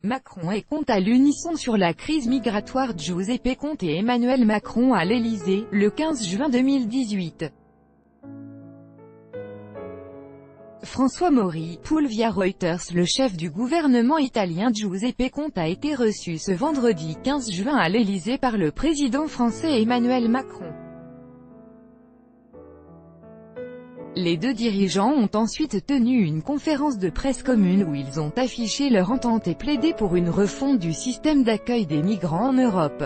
Macron et Conte à l'unisson sur la crise migratoire. Giuseppe Conte et Emmanuel Macron à l'Elysée, le 15 juin 2018. François Maury, poule via Reuters. Le chef du gouvernement italien Giuseppe Conte a été reçu ce vendredi 15 juin à l'Elysée par le président français Emmanuel Macron. Les deux dirigeants ont ensuite tenu une conférence de presse commune où ils ont affiché leur entente et plaidé pour une refonte du système d'accueil des migrants en Europe.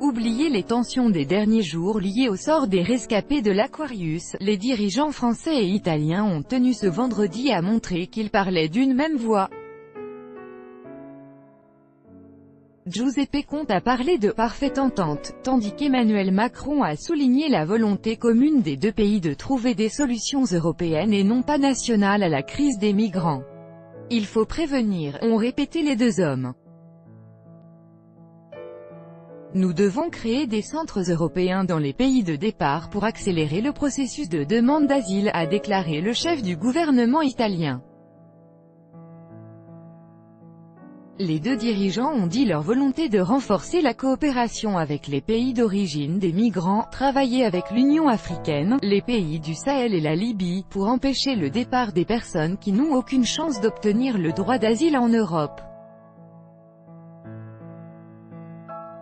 Oubliez les tensions des derniers jours liées au sort des rescapés de l'Aquarius, les dirigeants français et italiens ont tenu ce vendredi à montrer qu'ils parlaient d'une même voix. Giuseppe Conte a parlé de parfaite entente, tandis qu'Emmanuel Macron a souligné la volonté commune des deux pays de trouver des solutions européennes et non pas nationales à la crise des migrants. Il faut prévenir, ont répété les deux hommes. Nous devons créer des centres européens dans les pays de départ pour accélérer le processus de demande d'asile, a déclaré le chef du gouvernement italien. Les deux dirigeants ont dit leur volonté de renforcer la coopération avec les pays d'origine des migrants, travailler avec l'Union africaine, les pays du Sahel et la Libye, pour empêcher le départ des personnes qui n'ont aucune chance d'obtenir le droit d'asile en Europe.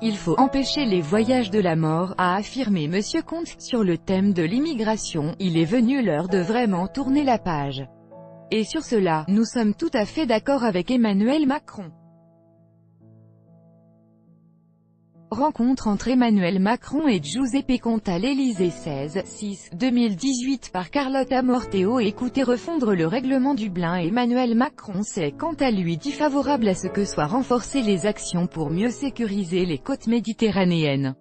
Il faut empêcher les voyages de la mort, a affirmé M. Conte. Sur le thème de l'immigration, il est venu l'heure de vraiment tourner la page. Et sur cela, nous sommes tout à fait d'accord avec Emmanuel Macron. Rencontre entre Emmanuel Macron et Giuseppe Conte à l'Elysée 16/6/2018 par Carlotta Morteo. Écoutez refondre le règlement Dublin. Emmanuel Macron s'est quant à lui dit favorable à ce que soient renforcées les actions pour mieux sécuriser les côtes méditerranéennes.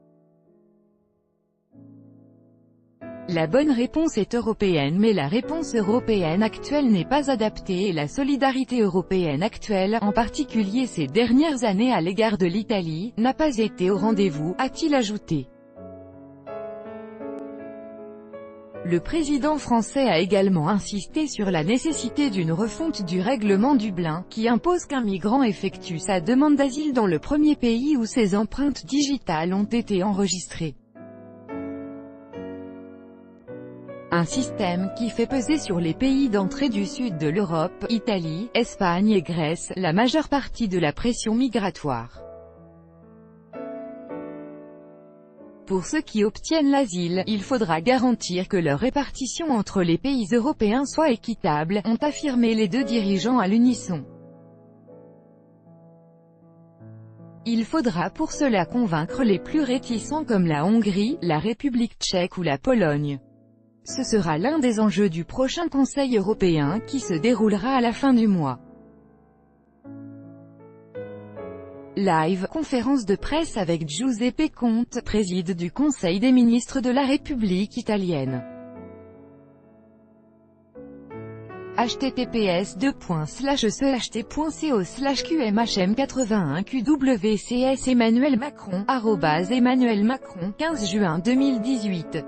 La bonne réponse est européenne, mais la réponse européenne actuelle n'est pas adaptée et la solidarité européenne actuelle, en particulier ces dernières années à l'égard de l'Italie, n'a pas été au rendez-vous, a-t-il ajouté. Le président français a également insisté sur la nécessité d'une refonte du règlement Dublin, qui impose qu'un migrant effectue sa demande d'asile dans le premier pays où ses empreintes digitales ont été enregistrées. Un système qui fait peser sur les pays d'entrée du sud de l'Europe, Italie, Espagne et Grèce, la majeure partie de la pression migratoire. Pour ceux qui obtiennent l'asile, il faudra garantir que leur répartition entre les pays européens soit équitable, ont affirmé les deux dirigeants à l'unisson. Il faudra pour cela convaincre les plus réticents comme la Hongrie, la République tchèque ou la Pologne. Ce sera l'un des enjeux du prochain Conseil européen qui se déroulera à la fin du mois. Live, conférence de presse avec Giuseppe Conte, préside du Conseil des ministres de la République italienne. https://ht.co/qmhm81qwcs Emmanuel Macron, @Emmanuel Macron, 15 juin 2018.